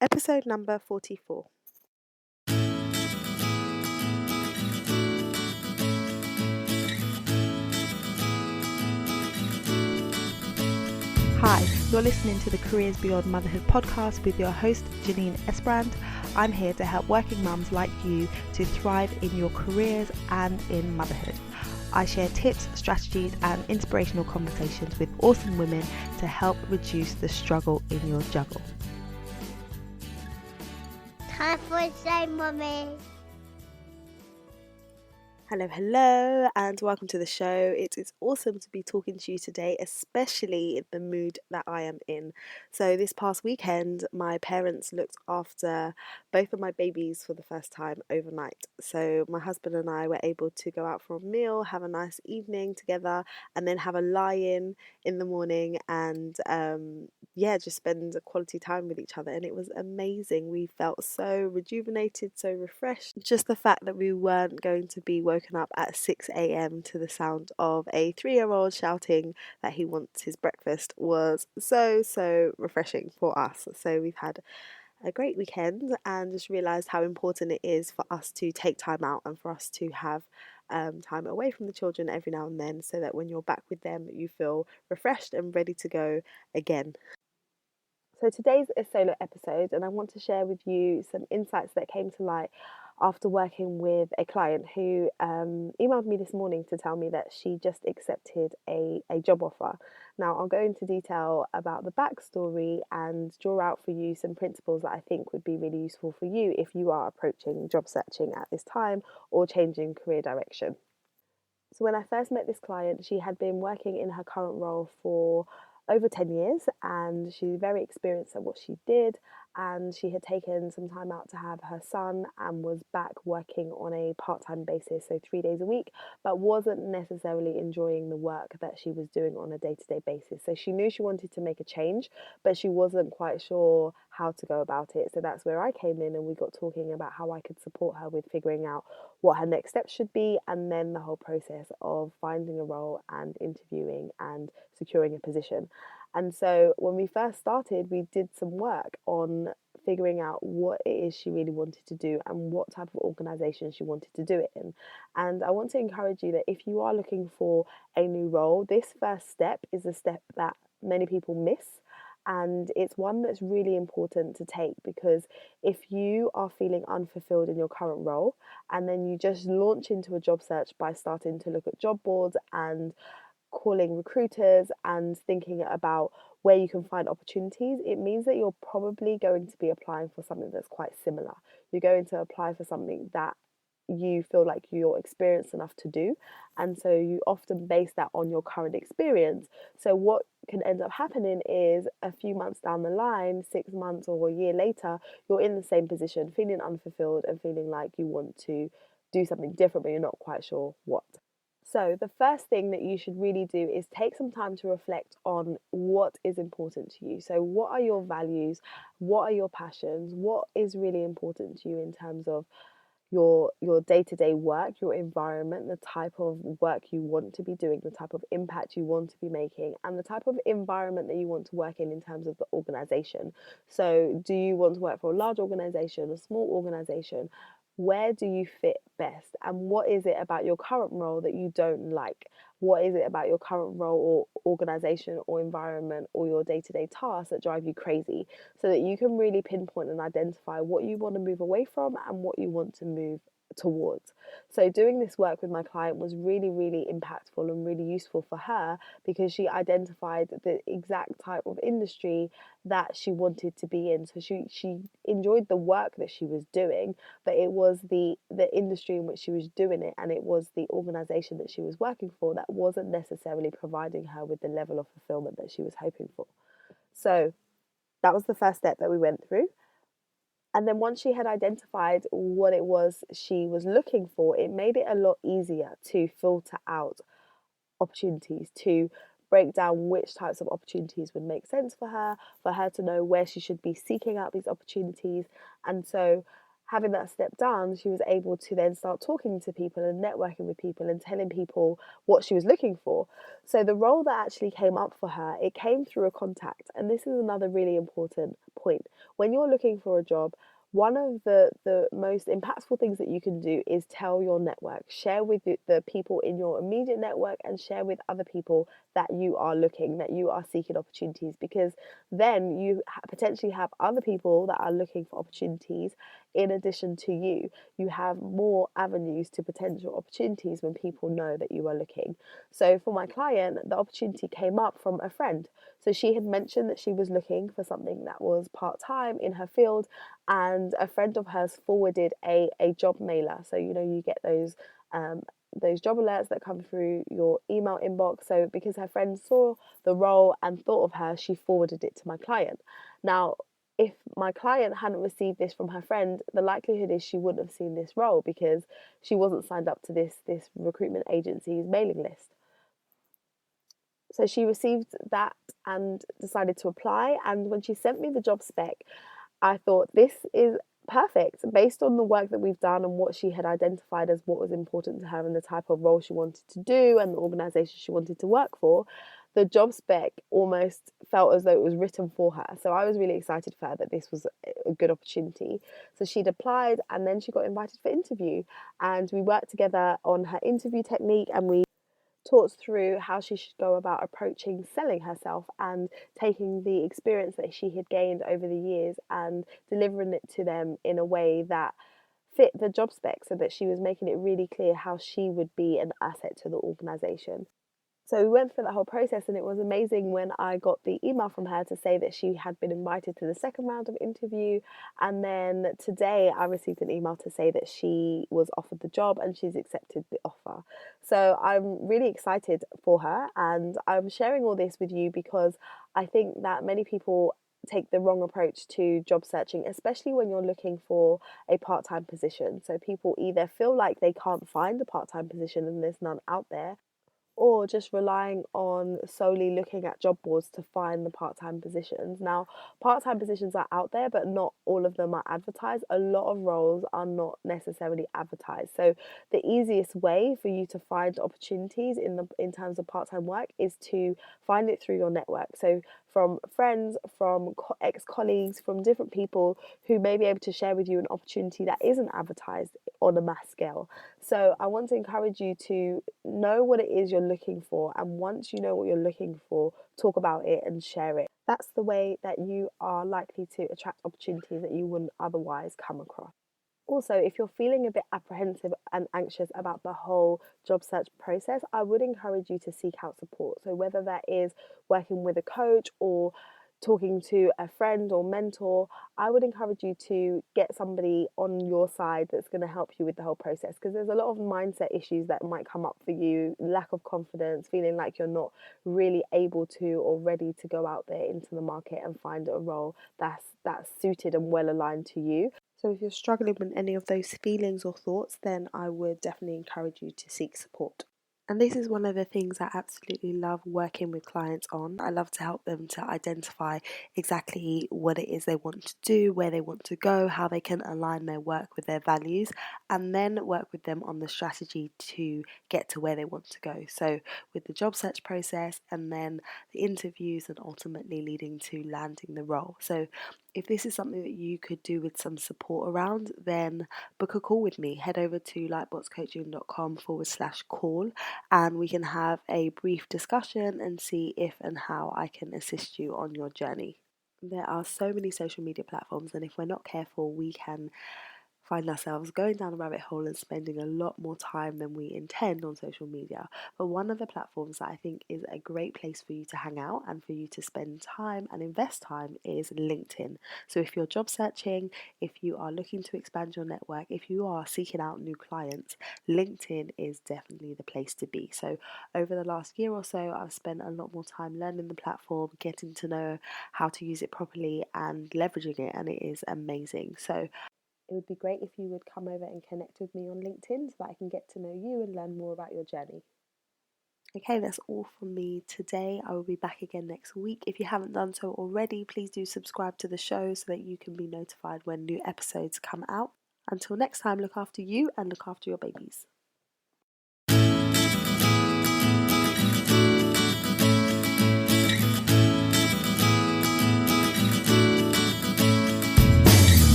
Episode number 44. Hi, you're listening to the Careers Beyond Motherhood podcast with your host, Janine Esbrand. I'm here to help working mums like you to thrive in your careers and in motherhood. I share tips, strategies, and inspirational conversations with awesome women to help reduce the struggle in your juggle. Time for a say, Mummy. Hello, and welcome to the show. It is awesome to be talking to you today, especially in the mood that I am in. So, this past weekend, my parents looked after both of my babies for the first time overnight. So, my husband and I were able to go out for a meal, have a nice evening together, and then have a lie-in the morning and just spend quality time with each other. And it was amazing. We felt so rejuvenated, so refreshed. Just the fact that we weren't going to be woken up at 6 a.m. to the sound of a 3-year-old shouting that he wants his breakfast was so refreshing for us. So we've had a great weekend and just realised how important it is for us to take time out and for us to have time away from the children every now and then, so that when you're back with them you feel refreshed and ready to go again. So today's a solo episode, and I want to share with you some insights that came to light after working with a client who emailed me this morning to tell me that she just accepted a job offer. Now, I'll go into detail about the backstory and draw out for you some principles that I think would be really useful for you if you are approaching job searching at this time or changing career direction. So when I first met this client, she had been working in her current role for over 10 years, and she's very experienced at what she did, and she had taken some time out to have her son and was back working on a part-time basis, so 3 days a week, but wasn't necessarily enjoying the work that she was doing on a day-to-day basis. So she knew she wanted to make a change, but she wasn't quite sure how to go about it. So that's where I came in, and we got talking about how I could support her with figuring out what her next steps should be, and then the whole process of finding a role and interviewing and securing a position. And so when we first started, we did some work on figuring out what it is she really wanted to do and what type of organization she wanted to do it in. And I want to encourage you that if you are looking for a new role, this first step is a step that many people miss. And it's one that's really important to take, because if you are feeling unfulfilled in your current role and then you just launch into a job search by starting to look at job boards and calling recruiters and thinking about where you can find opportunities, it means that you're probably going to be applying for something that's quite similar. You're going to apply for something that you feel like you're experienced enough to do, and so you often base that on your current experience. So what can end up happening is a few months down the line, 6 months or a year later, you're in the same position, feeling unfulfilled and feeling like you want to do something different but you're not quite sure what. So, the first thing that you should really do is take some time to reflect on what is important to you. So, what are your values? What are your passions? What is really important to you in terms of your day-to-day work, your environment, the type of work you want to be doing, the type of impact you want to be making, and the type of environment that you want to work in terms of the organization. So, do you want to work for a large organization, a small organization? Where do you fit best? And what is it about your current role that you don't like? What is it about your current role or organization or environment or your day-to-day tasks that drive you crazy, so that you can really pinpoint and identify what you want to move away from and what you want to move towards. So doing this work with my client was really impactful and really useful for her, because she identified the exact type of industry that she wanted to be in. So she enjoyed the work that she was doing, but it was the industry in which she was doing it, and it was the organization that she was working for that wasn't necessarily providing her with the level of fulfillment that she was hoping for. So that was the first step that we went through. And then once she had identified what it was she was looking for, it made it a lot easier to filter out opportunities, to break down which types of opportunities would make sense for her to know where she should be seeking out these opportunities. And so having that step done, she was able to then start talking to people and networking with people and telling people what she was looking for. So the role that actually came up for her, it came through a contact. And this is another really important point. When you're looking for a job, one of the most impactful things that you can do is tell your network, share with the people in your immediate network and share with other people that you are looking, that you are seeking opportunities, because then you potentially have other people that are looking for opportunities in addition to you. You have more avenues to potential opportunities when people know that you are looking. So for my client, the opportunity came up from a friend. So she had mentioned that she was looking for something that was part-time in her field, and a friend of hers forwarded a job mailer. So you get those job alerts that come through your email inbox. So because her friend saw the role and thought of her, she forwarded it to my client. Now, if my client hadn't received this from her friend, the likelihood is she wouldn't have seen this role because she wasn't signed up to this recruitment agency's mailing list. So she received that and decided to apply. And when she sent me the job spec, I thought this is perfect based on the work that we've done and what she had identified as what was important to her and the type of role she wanted to do and the organisation she wanted to work for. The job spec almost felt as though it was written for her. So I was really excited for her that this was a good opportunity. So she'd applied and then she got invited for interview. And we worked together on her interview technique, and we talked through how she should go about approaching selling herself and taking the experience that she had gained over the years and delivering it to them in a way that fit the job spec, so that she was making it really clear how she would be an asset to the organisation. So we went through that whole process, and it was amazing when I got the email from her to say that she had been invited to the second round of interview. And then today I received an email to say that she was offered the job and she's accepted the offer. So I'm really excited for her, and I'm sharing all this with you because I think that many people take the wrong approach to job searching, especially when you're looking for a part-time position. So people either feel like they can't find a part-time position and there's none out there, or just relying on solely looking at job boards to find the part-time positions. Now, part-time positions are out there, but not all of them are advertised. A lot of roles are not necessarily advertised. So the easiest way for you to find opportunities in terms of part-time work is to find it through your network. So from friends, from ex-colleagues, from different people who may be able to share with you an opportunity that isn't advertised on a mass scale. So I want to encourage you to know what it is you're looking for, and once you know what you're looking for, talk about it and share it. That's the way that you are likely to attract opportunities that you wouldn't otherwise come across. Also, if you're feeling a bit apprehensive and anxious about the whole job search process, I would encourage you to seek out support. So, whether that is working with a coach or talking to a friend or mentor, I would encourage you to get somebody on your side that's going to help you with the whole process, because there's a lot of mindset issues that might come up for you, lack of confidence, feeling like you're not really able to or ready to go out there into the market and find a role that's suited and well aligned to you. So if you're struggling with any of those feelings or thoughts, then I would definitely encourage you to seek support. And this is one of the things I absolutely love working with clients on. I love to help them to identify exactly what it is they want to do, where they want to go, how they can align their work with their values, and then work with them on the strategy to get to where they want to go. So with the job search process, and then the interviews, and ultimately leading to landing the role. So if this is something that you could do with some support around, then book a call with me. Head over to lightboxcoaching.com/call, and we can have a brief discussion and see if and how I can assist you on your journey. There are so many social media platforms, and if we're not careful, we can find ourselves going down a rabbit hole and spending a lot more time than we intend on social media. But one of the platforms that I think is a great place for you to hang out and for you to spend time and invest time is LinkedIn. So if you're job searching, if you are looking to expand your network, if you are seeking out new clients, LinkedIn is definitely the place to be. So over the last year or so, I've spent a lot more time learning the platform, getting to know how to use it properly and leveraging it, and it is amazing. So it would be great if you would come over and connect with me on LinkedIn so that I can get to know you and learn more about your journey. Okay, that's all from me today. I will be back again next week. If you haven't done so already, please do subscribe to the show so that you can be notified when new episodes come out. Until next time, look after you and look after your babies.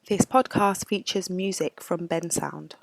This podcast features music from Bensound.